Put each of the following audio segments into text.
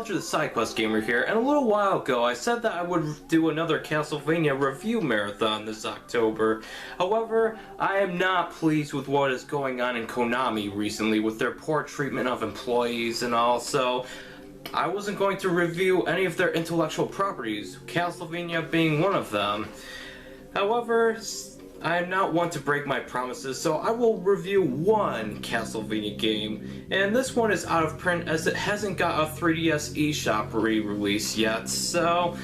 Roger the SideQuest Gamer here, and a little while ago I said that I would do another Castlevania review marathon this October. However, I am not pleased with what is going on in Konami recently with their poor treatment of employees and all, so I wasn't going to review any of their intellectual properties, Castlevania being one of them. However, I am not one to break my promises, so I will review one Castlevania game, and this one is out of print as it hasn't got a 3DS eShop re-release yet, so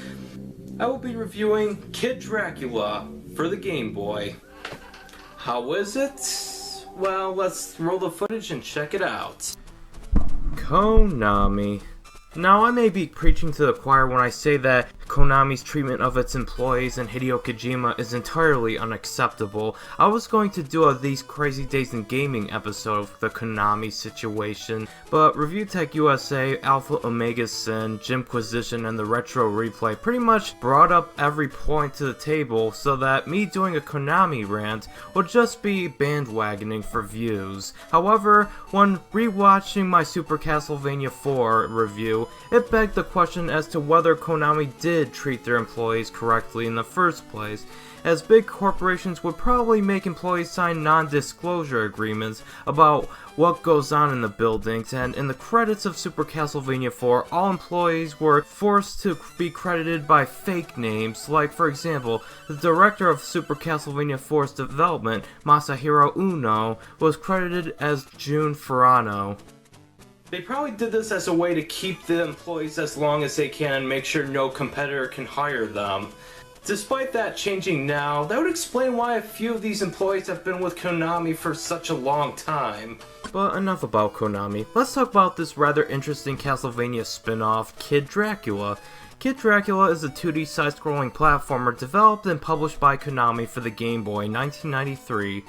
I will be reviewing Kid Dracula for the Game Boy. How is it? Well, let's roll the footage and check it out. Konami. Now, I may be preaching to the choir when I say that Konami's treatment of its employees and Hideo Kojima is entirely unacceptable. I was going to do a These Crazy Days in Gaming episode of the Konami situation, but Review Tech USA, Alpha Omega Sin, Jimquisition, and the Retro Replay pretty much brought up every point to the table so that me doing a Konami rant would just be bandwagoning for views. However, when rewatching my Super Castlevania 4 review, it begged the question as to whether Konami did treat their employees correctly in the first place, as big corporations would probably make employees sign non-disclosure agreements about what goes on in the buildings, and in the credits of Super Castlevania 4, all employees were forced to be credited by fake names, like for example, the director of Super Castlevania 4's development, Masahiro Uno, was credited as Jun Furano. They probably did this as a way to keep the employees as long as they can and make sure no competitor can hire them. Despite that changing now, that would explain why a few of these employees have been with Konami for such a long time. But enough about Konami. Let's talk about this rather interesting Castlevania spin-off, Kid Dracula. Kid Dracula is a 2D side-scrolling platformer developed and published by Konami for the Game Boy in 1993.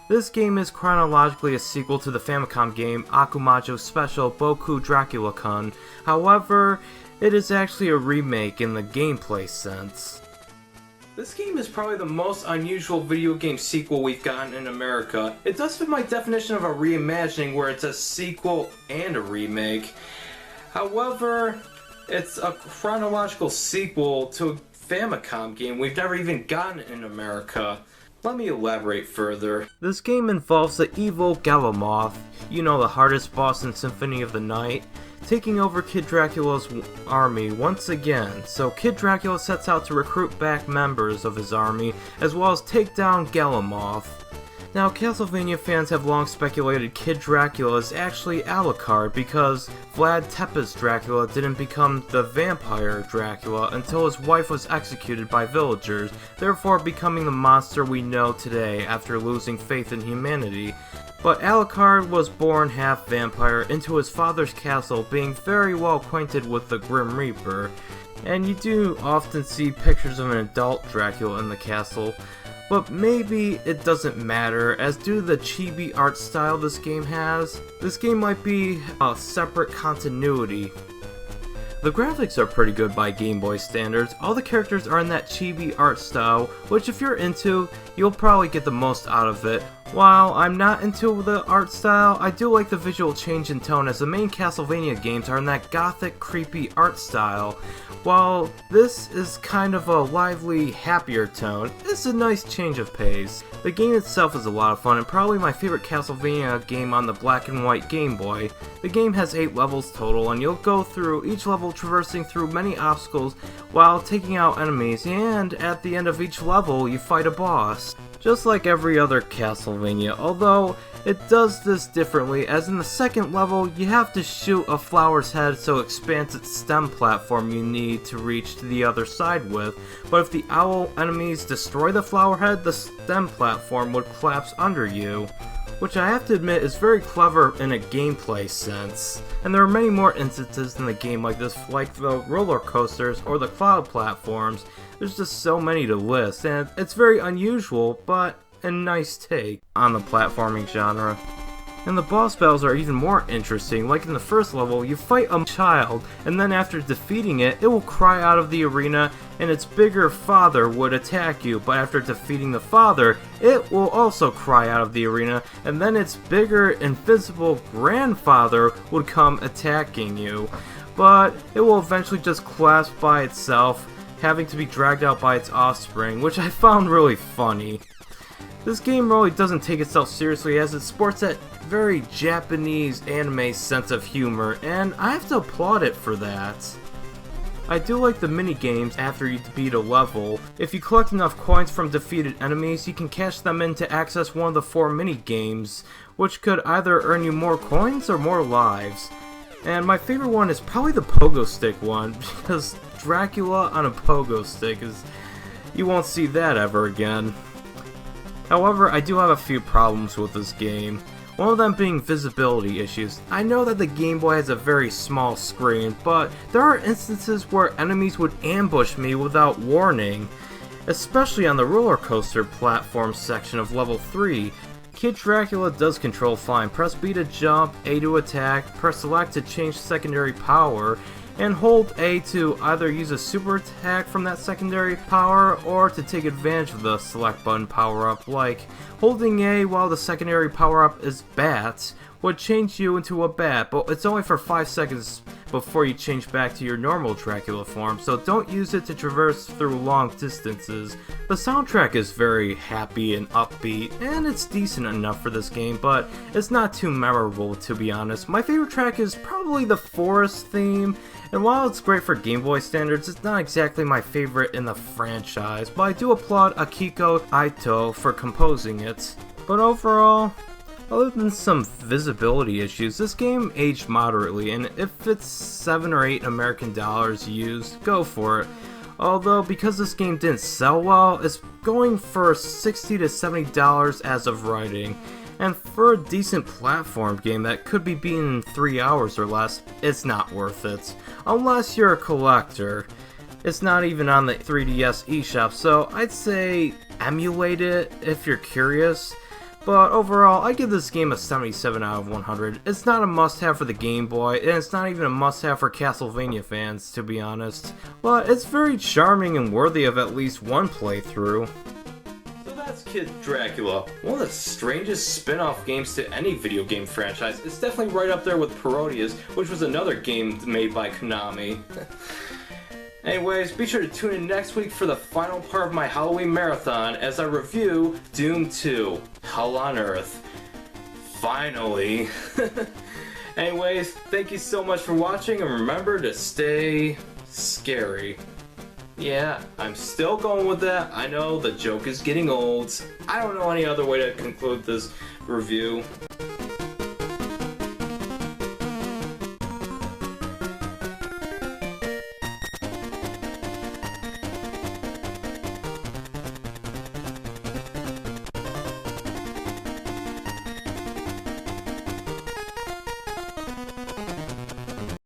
This game is chronologically a sequel to the Famicom game Akumajo Special Boku Dracula-kun. However, it is actually a remake in the gameplay sense. This game is probably the most unusual video game sequel we've gotten in America. It does fit my definition of a reimagining where it's a sequel and a remake. However, it's a chronological sequel to a Famicom game we've never even gotten in America. Let me elaborate further. This game involves the evil Galamoth, you know, the hardest boss in Symphony of the Night, taking over Kid Dracula's army once again. So Kid Dracula sets out to recruit back members of his army, as well as take down Galamoth. Now, Castlevania fans have long speculated Kid Dracula is actually Alucard because Vlad Tepes Dracula didn't become the vampire Dracula until his wife was executed by villagers, therefore becoming the monster we know today after losing faith in humanity. But Alucard was born half vampire into his father's castle, being very well acquainted with the Grim Reaper. And you do often see pictures of an adult Dracula in the castle. But maybe it doesn't matter, as due to the chibi art style this game has, this game might be a separate continuity. The graphics are pretty good by Game Boy standards. All the characters are in that chibi art style, which if you're into, you'll probably get the most out of it. While I'm not into the art style, I do like the visual change in tone as the main Castlevania games are in that gothic, creepy art style. While this is kind of a lively, happier tone, it's a nice change of pace. The game itself is a lot of fun and probably my favorite Castlevania game on the black and white Game Boy. The game has 8 levels total and you'll go through each level traversing through many obstacles while taking out enemies, and at the end of each level you fight a boss. Just like every other Castlevania, although it does this differently, as in the second level you have to shoot a flower's head so it expands its stem platform you need to reach to the other side with, but if the owl enemies destroy the flower head, the stem platform would collapse under you. Which I have to admit is very clever in a gameplay sense. And there are many more instances in the game like this, like the roller coasters or the cloud platforms. There's just so many to list, and it's very unusual, but a nice take on the platforming genre. And the boss battles are even more interesting. Like in the first level, you fight a child, and then after defeating it, it will cry out of the arena, and its bigger father would attack you. But after defeating the father, it will also cry out of the arena, and then its bigger, invisible grandfather would come attacking you. but it will eventually just collapse by itself, having to be dragged out by its offspring, which I found really funny. This game really doesn't take itself seriously as it sports that very Japanese anime sense of humor, and I have to applaud it for that. I do like the minigames after you beat a level. If you collect enough coins from defeated enemies, you can cash them in to access one of the 4 minigames, which could either earn you more coins or more lives. And my favorite one is probably the pogo stick one, because Dracula on a pogo stick is... you won't see that ever again. However, I do have a few problems with this game. One of them being visibility issues. I know that the Game Boy has a very small screen, but there are instances where enemies would ambush me without warning, especially on the roller coaster platform section of level 3. Kid Dracula does control fine. Press B to jump, A to attack, press select to change secondary power, and hold A to either use a super attack from that secondary power or to take advantage of the select button power up, like holding A while the secondary power up is bats would change you into a bat, but it's only for 5 seconds before you change back to your normal Dracula form, so don't use it to traverse through long distances. The soundtrack is very happy and upbeat, and it's decent enough for this game, but it's not too memorable, to be honest. My favorite track is probably the forest theme, and while it's great for Game Boy standards, it's not exactly my favorite in the franchise, but I do applaud Akiko Ito for composing it. But overall, other than some visibility issues, this game aged moderately, and if it's $7 or $8 American dollars used, go for it. Although, because this game didn't sell well, it's going for $60 to $70 as of writing. And for a decent platform game that could be beaten in 3 hours or less, it's not worth it. Unless you're a collector. It's not even on the 3DS eShop, so I'd say emulate it if you're curious. But overall, I give this game a 77 out of 100. It's not a must-have for the Game Boy, and it's not even a must-have for Castlevania fans, to be honest. But it's very charming and worthy of at least one playthrough. So that's Kid Dracula, one of the strangest spin-off games to any video game franchise. It's definitely right up there with Parodias, which was another game made by Konami. Anyways, be sure to tune in next week for the final part of my Halloween marathon as I review Doom 2, Hell on Earth. Finally! Anyways, thank you so much for watching, and remember to stay scary. Yeah, I'm still going with that. I know the joke is getting old. I don't know any other way to conclude this review.